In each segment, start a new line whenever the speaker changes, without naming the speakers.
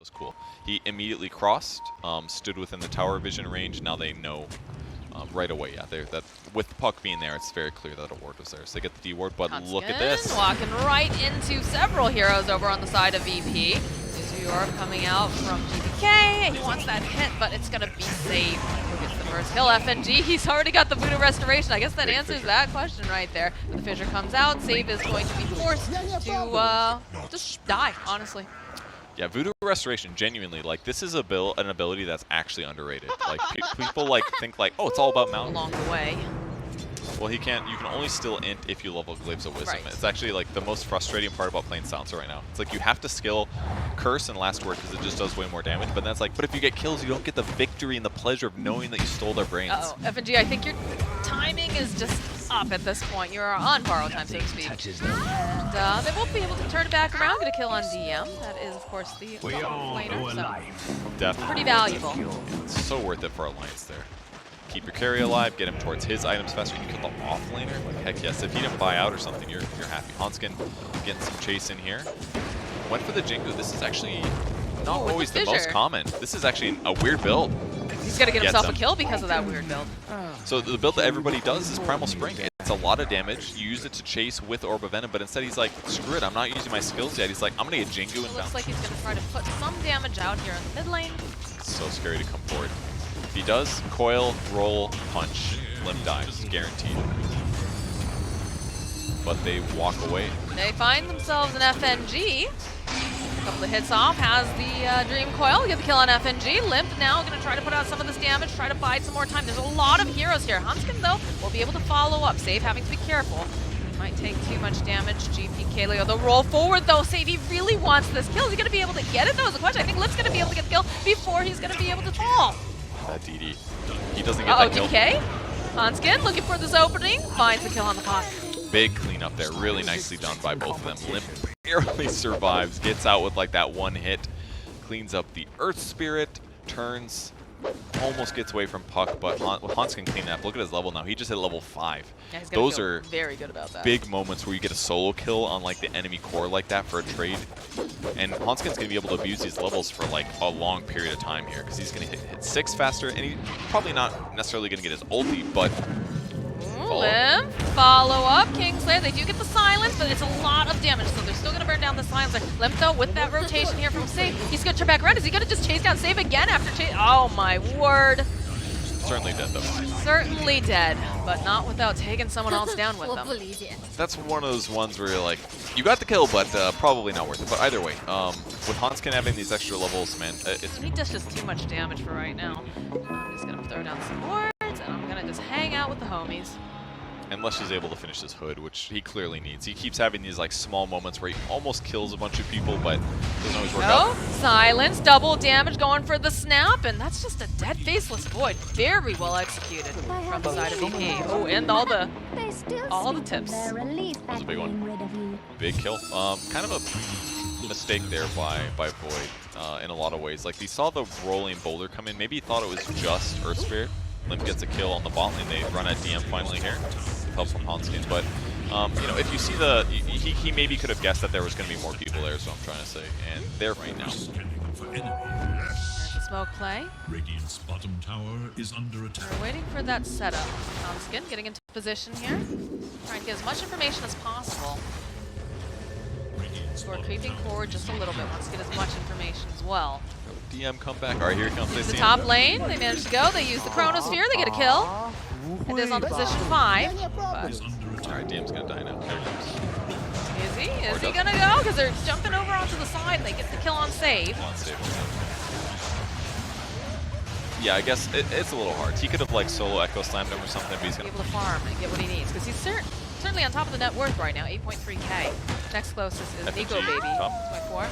was cool. He immediately crossed, stood within the tower vision range. Now they know right away. Yeah, that with the puck being there, it's very clear that a ward was there. So they get the D ward, but look at this.
Walking right into several heroes over on the side of VP. These are coming out from GBK. He wants that hit, but it's going to be saved. Who gets the first kill? FNG. He's already got the Voodoo Restoration. I guess that answers that question right there. But the Fissure comes out. Save is going to be forced to just die, honestly.
Yeah, Voodoo Restoration, genuinely, like, this is an ability that's actually underrated. Like, people, like, think, like, oh, it's all about mountain.
Along the way.
Well, you can only still int if you level Glaives of Wisdom.
Right.
It's actually, like, the most frustrating part about playing Silencer right now. It's like, you have to skill Curse and Last Word because it just does way more damage, but that's like, but if you get kills, you don't get the victory and the pleasure of knowing that you stole their brains.
Uh-oh, FNG, I think your timing is just up at this point. You're on borrowed time, so to speak. And they won't be able to turn it back around, get a kill on DM. That is, of course, the laner, so
Definitely.
pretty valuable.
It's so worth it for Alliance there. Keep your carry alive, get him towards his items faster. You kill the offlaner? Like, heck yes. If he didn't buy out or something, you're happy. Hanskin getting some chase in here. Went for the Jingu. This is actually not always the most common. This is actually a weird build.
He's got to get himself a kill because of that weird build.
So the build that everybody does is Primal Spring. It's a lot of damage. You use it to chase with Orb of Venom, but instead he's like, screw it, I'm not using my skills yet. He's like, I'm going to get Jingu and bounce.
Looks like he's going to try to put some damage out here in the mid lane.
It's so scary to come forward. If he does, coil, roll, punch, Limp dies, guaranteed. But they walk away.
They find themselves an FNG. A couple of hits off, has the Dream Coil, get the kill on FNG. Limp now going to try to put out some of this damage, try to bide some more time. There's a lot of heroes here. Hanskin, though, will be able to follow up. Save having to be careful. Might take too much damage. GP Leo, the roll forward, though. Save, he really wants this kill. Is he going to be able to get it, though, is the question. I think Limp's going to be able to get the kill before he's going to be able to fall.
That DD. He doesn't get that kill.
DK. Hanskin looking for this opening. Finds the kill on the pot.
Big cleanup there. Really nicely done by both of them. Limp barely survives. Gets out with like that one hit. Cleans up the Earth Spirit. Turns. Almost gets away from Puck, but Hans can clean that up. Look at his level now. He just hit level 5.
Yeah,
those are
very good about that.
Big moments where you get a solo kill on like the enemy core like that for a trade. And Hanskin's going to be able to abuse these levels for like a long period of time here because he's going to hit 6 faster, and he's probably not necessarily going to get his ulti, but
Limp, follow up, Kingslayer. They do get the silence, but it's a lot of damage, so they're still going to burn down the silencer. Limp, though, with that rotation here from Save, he's going to turn back around. Is he going to just chase down Save again after chase? Oh, my word.
Certainly dead, though.
Certainly dead, but not without taking someone else down with them.
That's one of those ones where you're like, you got the kill, but probably not worth it. But either way, with Hanskin having these extra levels, man,
he does just too much damage for right now. I'm just going to throw down some wards, and I'm going to just hang out with the homies.
Unless he's able to finish his hood, which he clearly needs. He keeps having these like small moments where he almost kills a bunch of people, but doesn't always work out.
Silence, double damage, going for the snap, and that's just a dead faceless void. Very well executed from the side of VP. Oh, and all the tips.
That was a big one. Big kill. Kind of a mistake there by Void in a lot of ways. Like, he saw the rolling boulder come in. Maybe he thought it was just Earth Spirit. Limp gets a kill on the bot lane. They run at DM finally here. Help from Hanskin. But, you know, if you see he maybe could have guessed that there was going to be more people there, is what I'm trying to say. And they're right now.
There's the smoke play.
Radiant's bottom tower is under attack.
We're waiting for that setup. Hanskin getting into position here. Trying to get as much information as possible. We're creeping forward just a little bit. Wants to get as much information as well.
DM come back. All right, here comes.
The top lane. They manage to go. They use the Chronosphere. They get a kill. It is on the position 5. But
all right, DM's gonna die now. There it
is he? Is he gonna go? Because they're jumping over onto the side. And they get the kill on Save.
Yeah, I guess it's a little hard. He could have like solo echo slammed him or something, but he's gonna
be able to farm and get what he needs because he's certainly on top of the net worth right now. 8.3k. Next closest is Nico Baby. 2.4.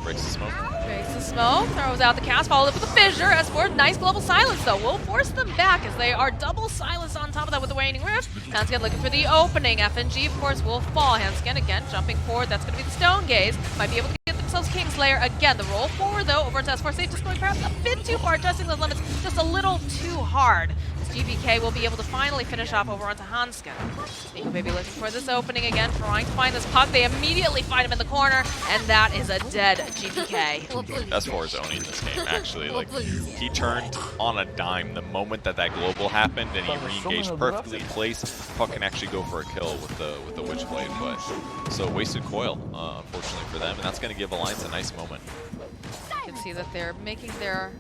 Breaks the smoke.
Breaks the smoke, throws out the cast, followed up with a fissure. S4, nice global silence though. Will force them back as they are double silenced on top of that with the waning rift. Hanskin looking for the opening. FNG, of course, will fall. Hanskin again jumping forward. That's going to be the Stone Gaze. Might be able to get themselves Kingslayer again. The roll forward though over to S4. Safe just going perhaps a bit too far, adjusting those limits just a little too hard. It's GBK will be able to finally finish off over onto Hansken. Nico Baby looking for this opening again, trying to find this puck. They immediately find him in the corner, and that is a dead GBK.
S4 is owning this game, actually. Like, he turned on a dime the moment that global happened, and he re-engaged perfectly in place. Puck can actually go for a kill with the Witchblade, but so wasted coil, unfortunately for them, and that's going to give Alliance a nice moment.
You can see that they're making their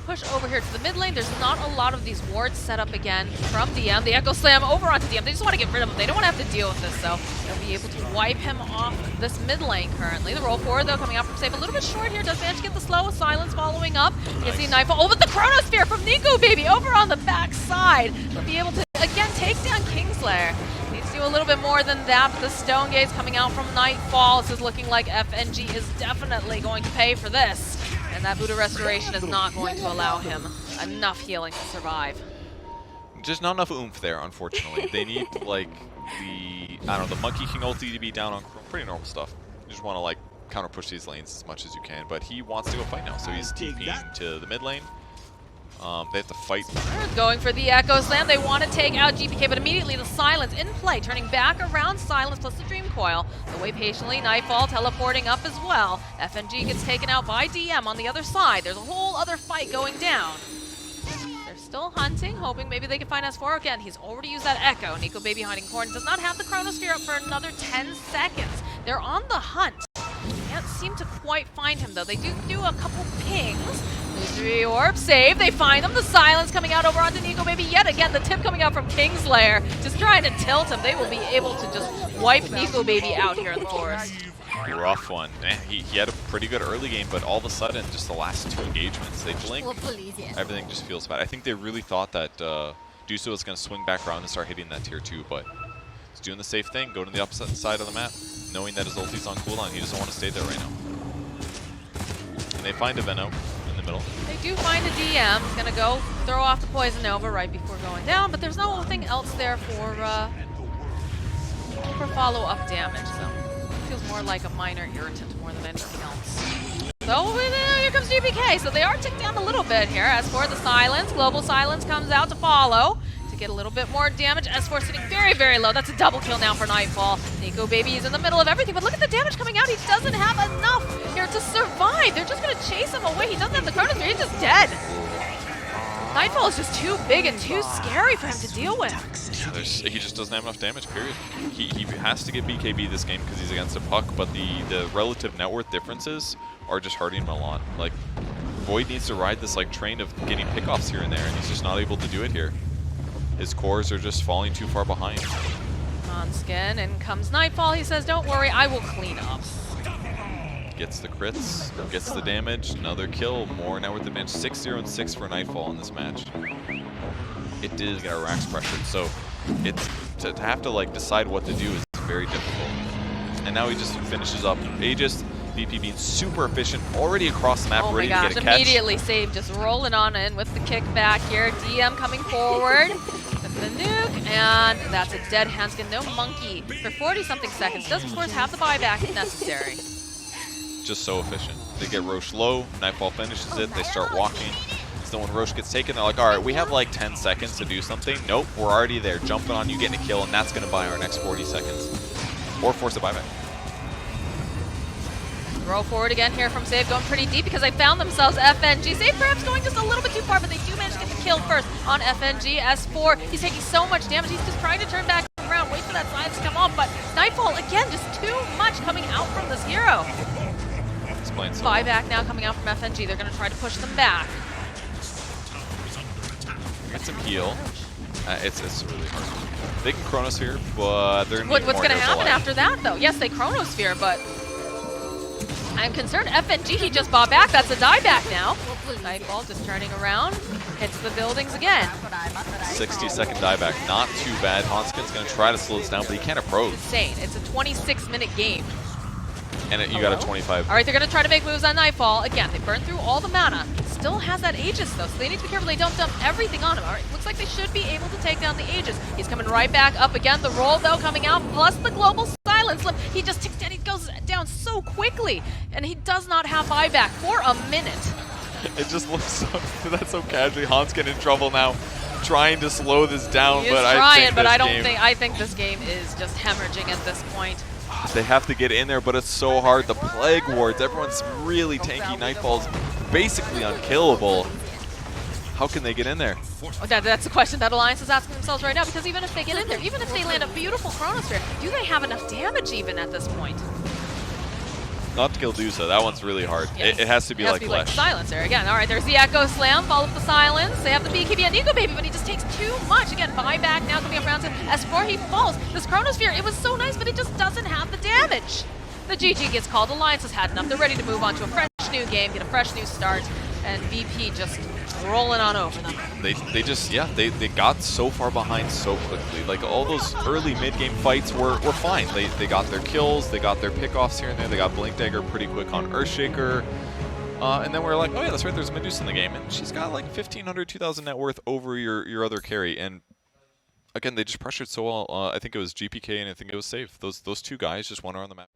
push over here to the mid lane. There's not a lot of these wards set up again from DM. The Echo Slam over onto DM. They just want to get rid of him. They don't want to have to deal with this, so they'll be able to wipe him off this mid lane currently. The roll forward, though, coming out from Save a little bit short here. Does manage to get the slow with Silence following up. You can see Nightfall. Oh, but the Chronosphere from Nico Baby over on the back side. They'll be able to, again, take down Kingslayer. Needs to do a little bit more than that, but the Stone Gaze coming out from Nightfall. This is looking like FNG is definitely going to pay for this. And that Buddha Restoration is not going to allow him enough healing to survive.
Just not enough oomph there, unfortunately. They need, like, the Monkey King ulti to be down on pretty normal stuff. You just want to, like, counter push these lanes as much as you can, but he wants to go fight now, so he's TPing to the mid lane. They have to fight.
Going for the Echo Slam. They want to take out GPK, but immediately the Silence in play, turning back around Silence plus the Dream Coil. They'll wait patiently. Nightfall teleporting up as well. FNG gets taken out by DM on the other side. There's a whole other fight going down. They're still hunting, hoping maybe they can find S4 again. He's already used that Echo. Nico Baby hiding corn does not have the Chronosphere up for another 10 seconds. They're on the hunt. Can't seem to quite find him, though. They do a couple pings. Three orb save. They find him. The Silence coming out over onto Nico Baby yet again. The tip coming out from Kingslayer, just trying to tilt him. They will be able to just wipe Nico Baby out here in the forest.
Rough one. He had a pretty good early game, but all of a sudden, just the last two engagements, they blink. Everything just feels bad. I think they really thought that Duso was going to swing back around and start hitting that tier 2, but he's doing the safe thing, go to the opposite side of the map, knowing that his ulti's on cooldown. He doesn't want to stay there right now. And they find a Venno in the middle.
They do find a DM. He's going to go throw off the Poison Nova right before going down, but there's nothing else there for follow-up damage, so it feels more like a minor irritant more than anything else. So here comes GBK, so they are ticked down a little bit here. As for the Silence, Global Silence comes out to follow to get a little bit more damage. S4 sitting very, very low. That's a double kill now for Nightfall. Nico Baby is in the middle of everything, but look at the damage coming out. He doesn't have enough here to survive. They're just going to chase him away. He doesn't have the Chronosphere. He's just dead. Nightfall is just too big and too scary for him to deal with.
He just doesn't have enough damage, period. He has to get BKB this game because he's against a puck, but the relative net worth differences are just hurting him a lot. Like, Void needs to ride this like train of getting pickoffs here and there, and he's just not able to do it here. His cores are just falling too far behind.
On skin, and comes Nightfall. He says, don't worry, I will clean up.
Gets the crits, gets the damage, another kill, more net worth advantage. 6-0 and 6 for Nightfall in this match. It did get our racks pressured, so it's to have to like decide what to do is very difficult. And now he just finishes up Aegis. VP being super efficient, already across the map, ready to get a catch.
Immediately saved, just rolling on in with the kickback here. DM coming forward with the nuke, and that's a dead Hansken. No Monkey for 40-something seconds. Does, of course, have the buyback if necessary.
Just so efficient. They get Roche low, Nightfall finishes it, they start walking. So when Roche gets taken, they're like, all right, we have like 10 seconds to do something. Nope, we're already there, jumping on you, getting a kill, and that's going to buy our next 40 seconds. Or force a buyback.
Roll forward again here from Save, going pretty deep because they found themselves FNG. Save perhaps going just a little bit too far, but they do manage to get the kill first on FNG. S4, he's taking so much damage, he's just trying to turn back around, wait for that side to come off, but Nightfall, again, just too much coming out from this hero. Buyback now coming out from FNG. They're going to try to push them back.
Get some heal. It's really hard. They can Chronosphere, but they're going to
What's going to happen after that, though? Yes, they Chronosphere, but I'm concerned. FNG, he just bought back. That's a dieback now. Nightfall just turning around. Hits the buildings again.
60-second dieback. Not too bad. Hansken's going to try to slow this down, but he can't approach.
Insane. It's a 26-minute game.
And you got a 25.
All right, they're going to try to make moves on Nightfall. Again, they burned through all the mana. Still has that Aegis, though, so they need to be careful they don't dump everything on him. All right, looks like they should be able to take down the Aegis. He's coming right back up again. The roll, though, coming out, plus the Global Silence. Look, he just ticks down. He goes down so quickly, and he does not have buyback for a minute.
It just looks so, that's so casually. Hansken in trouble now. trying to slow this down,
He is
but
trying, but
I
think this game is just hemorrhaging at this point.
they have to get in there, but it's so hard. The Plague Wards, everyone's really tanky. Nightfall's basically unkillable. How can they get in there?
Oh, that's the question that Alliance is asking themselves right now, because even if they get in there, even if they land a beautiful Chronosphere, do they have enough damage even at this point?
Not to kill Dusa, that one's really hard.
Yes.
It has to be like Flesh.
Silencer again. All right, there's the Echo Slam, follow up the Silence. They have the BKB on Nico Baby, but he just takes too much. Again, buyback now coming up round 10. S4, he falls. This Chronosphere, it was so nice, but it just doesn't have the damage. The GG gets called. Alliance has had enough. They're ready to move on to a fresh new game, get a fresh new start, and VP just rolling on over them.
They just, yeah, they got so far behind so quickly. Like, all those early mid-game fights were fine. They got their kills, they got their pickoffs here and there. They got Blink Dagger pretty quick on Earthshaker. And then we're like, oh yeah, that's right, there's Medusa in the game. And she's got like 1,500, 2,000 net worth over your other carry. And again, they just pressured so well. I think it was GPK and I think it was Safe. Those two guys just won her on the map.